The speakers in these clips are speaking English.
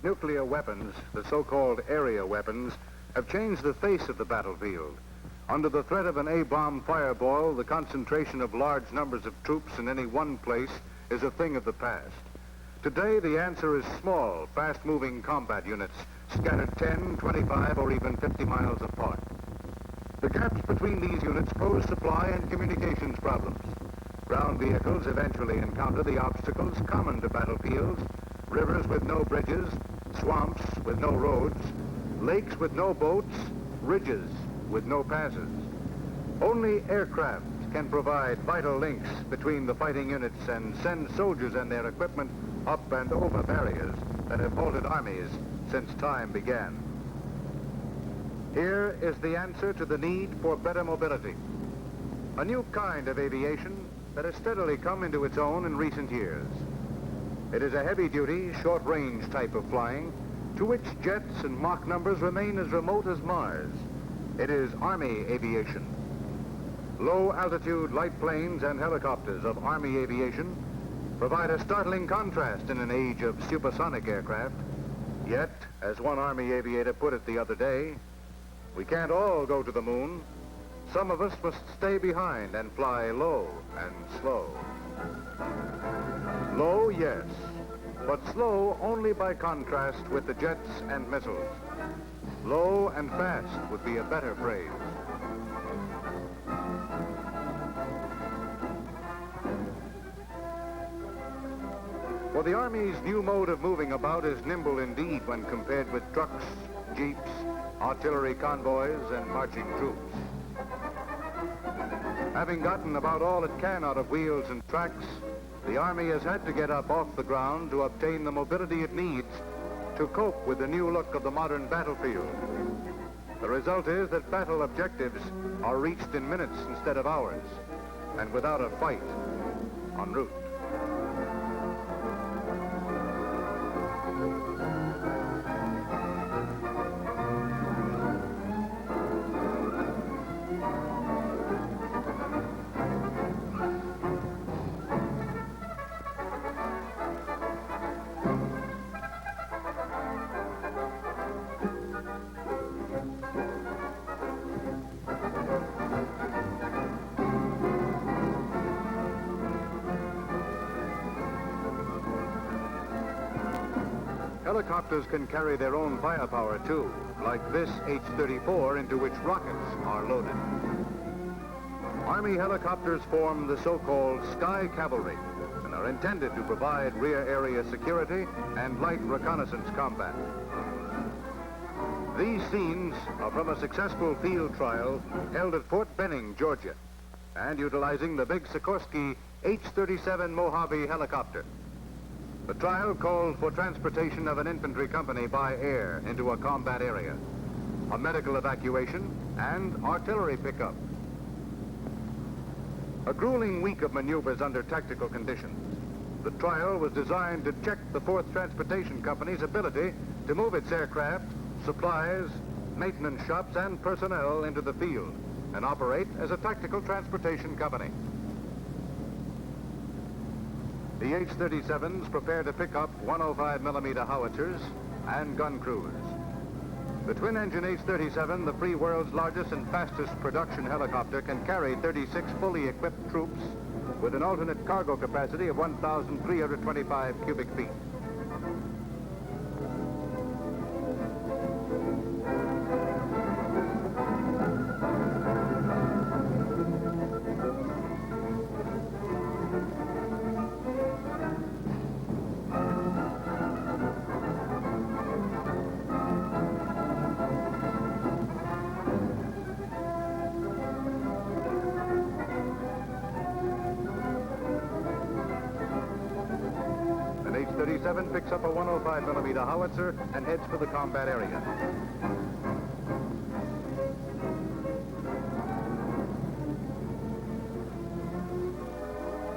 Nuclear weapons, the so-called area weapons, have changed the face of the battlefield. Under the threat of an A-bomb fireball, the concentration of large numbers of troops in any one place is a thing of the past. Today, the answer is small, fast-moving combat units, scattered 10, 25, or even 50 miles apart. The gaps between these units pose supply and communications problems. Ground vehicles eventually encounter the obstacles common to battlefields: rivers with no bridges, swamps with no roads, lakes with no boats, ridges with no passes. Only aircraft can provide vital links between the fighting units and send soldiers and their equipment up and over barriers that have halted armies since time began. Here is the answer to the need for better mobility. A new kind of aviation that has steadily come into its own in recent years. It is a heavy-duty, short-range type of flying to which jets and Mach numbers remain as remote as Mars. It is Army aviation. Low-altitude light planes and helicopters of Army aviation provide a startling contrast in an age of supersonic aircraft. Yet, as one Army aviator put it the other day, we can't all go to the moon. Some of us must stay behind and fly low and slow. Low, yes, but slow only by contrast with the jets and missiles. Low and fast would be a better phrase. For the Army's new mode of moving about is nimble indeed when compared with trucks, jeeps, artillery convoys, and marching troops. Having gotten about all it can out of wheels and tracks, the Army has had to get up off the ground to obtain the mobility it needs to cope with the new look of the modern battlefield. The result is that battle objectives are reached in minutes instead of hours, and without a fight en route. Helicopters can carry their own firepower too, like this H-34 into which rockets are loaded. Army helicopters form the so-called Sky Cavalry and are intended to provide rear area security and light reconnaissance combat. These scenes are from a successful field trial held at Fort Benning, Georgia, and utilizing the big Sikorsky H-37 Mojave helicopter. The trial called for transportation of an infantry company by air into a combat area, a medical evacuation, and artillery pickup. A grueling week of maneuvers under tactical conditions. The trial was designed to check the 4th Transportation Company's ability to move its aircraft, supplies, maintenance shops, and personnel into the field and operate as a tactical transportation company. The H-37s prepare to pick up 105mm howitzers and gun crews. The twin-engine H-37, the free world's largest and fastest production helicopter, can carry 36 fully equipped troops with an alternate cargo capacity of 1,325 cubic feet. H-37 picks up a 105mm howitzer and heads for the combat area.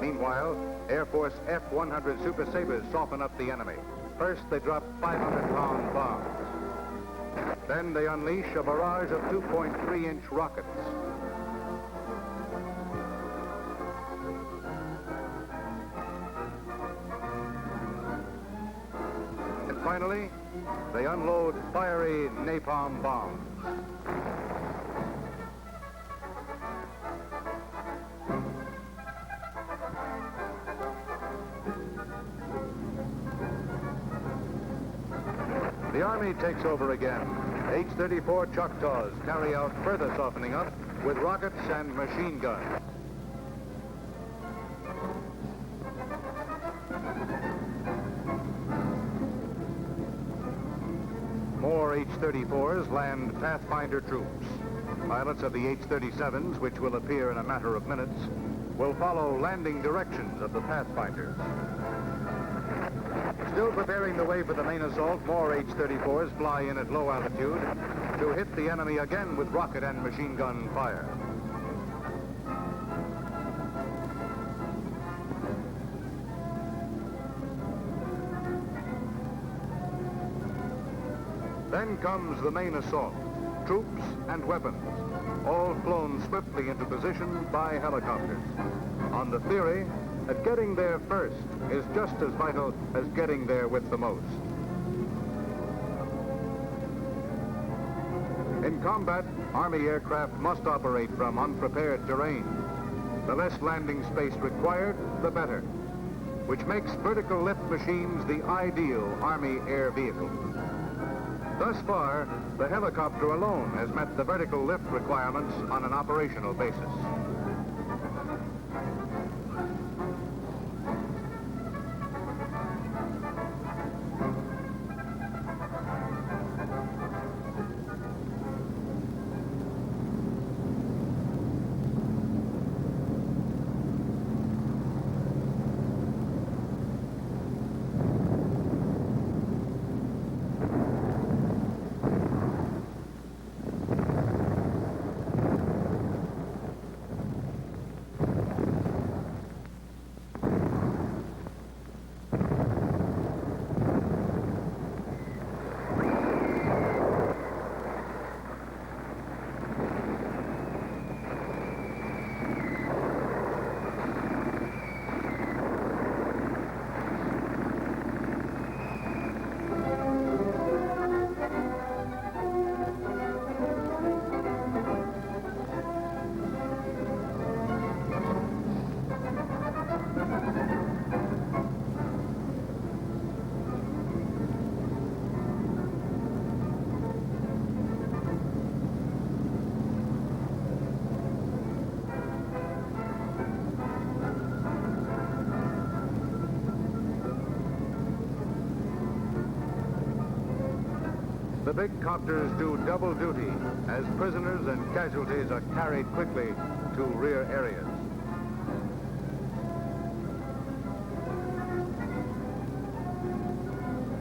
Meanwhile, Air Force F-100 Super Sabres soften up the enemy. First, they drop 500-pound bombs. Then they unleash a barrage of 2.3-inch rockets. finally, they unload fiery napalm bombs. The Army takes over again. H-34 Choctaws carry out further softening up with rockets and machine guns. More H-34s land Pathfinder troops. Pilots of the H-37s, which will appear in a matter of minutes, will follow landing directions of the Pathfinders. Still preparing the way for the main assault, more H-34s fly in at low altitude to hit the enemy again with rocket and machine gun fire. Then comes the main assault, troops and weapons, all flown swiftly into position by helicopters, on the theory that getting there first is just as vital as getting there with the most. In combat, Army aircraft must operate from unprepared terrain. The less landing space required, the better, which makes vertical lift machines the ideal Army air vehicle. Thus far, the helicopter alone has met the vertical lift requirements on an operational basis. The big copters do double duty as prisoners and casualties are carried quickly to rear areas.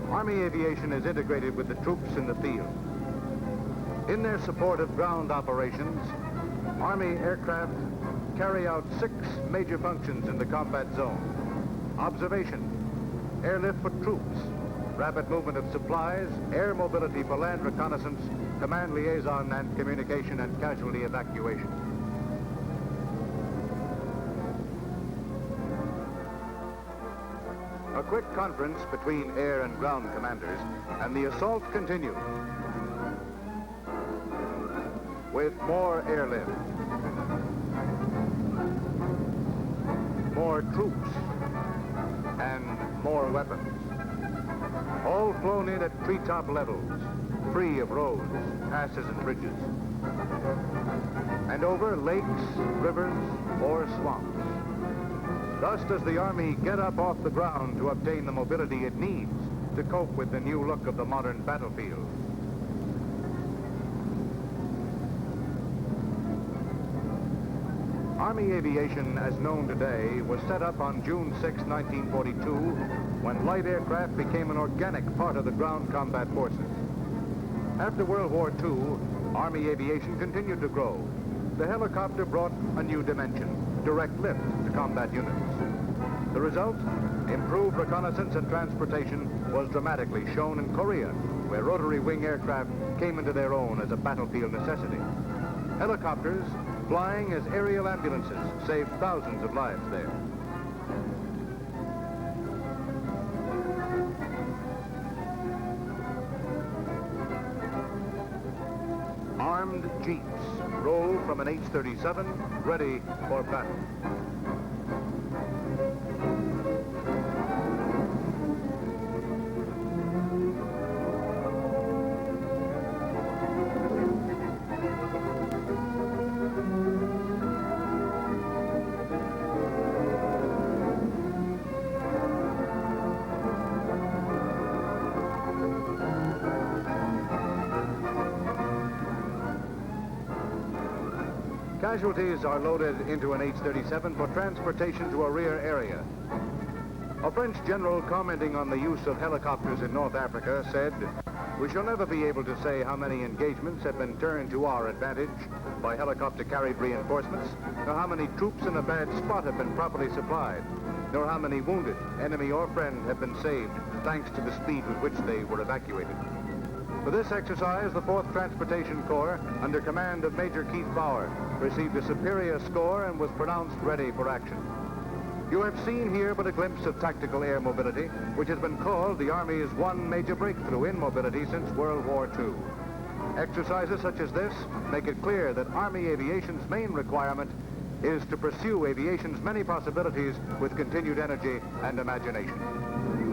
Army aviation is integrated with the troops in the field. In their support of ground operations, Army aircraft carry out 6 major functions in the combat zone: observation, airlift for troops, rapid movement of supplies, air mobility for land reconnaissance, command liaison and communication and casualty evacuation. A quick conference between air and ground commanders, and the assault continues with more airlift, more troops, and more weapons. All flown in at treetop levels, free of roads, passes, and bridges, and over lakes, rivers, or swamps. Thus does the Army get up off the ground to obtain the mobility it needs to cope with the new look of the modern battlefield. Army aviation, as known today, was set up on June 6, 1942, when light aircraft became an organic part of the ground combat forces. After World War II, Army aviation continued to grow. The helicopter brought a new dimension, direct lift to combat units. The result? Improved reconnaissance and transportation was dramatically shown in Korea, where rotary wing aircraft came into their own as a battlefield necessity. Helicopters, flying as aerial ambulances, saved thousands of lives there. armed jeeps roll from an H-37 ready for battle. Casualties are loaded into an H-37 for transportation to a rear area. A French general commenting on the use of helicopters in North Africa said, "We shall never be able to say how many engagements have been turned to our advantage by helicopter-carried reinforcements, nor how many troops in a bad spot have been properly supplied, nor how many wounded, enemy or friend, have been saved thanks to the speed with which they were evacuated." For this exercise, the 4th Transportation Corps, under command of Major Keith Bauer, received a superior score and was pronounced ready for action. You have seen here but a glimpse of tactical air mobility, which has been called the Army's one major breakthrough in mobility since World War II. Exercises such as this make it clear that Army aviation's main requirement is to pursue aviation's many possibilities with continued energy and imagination.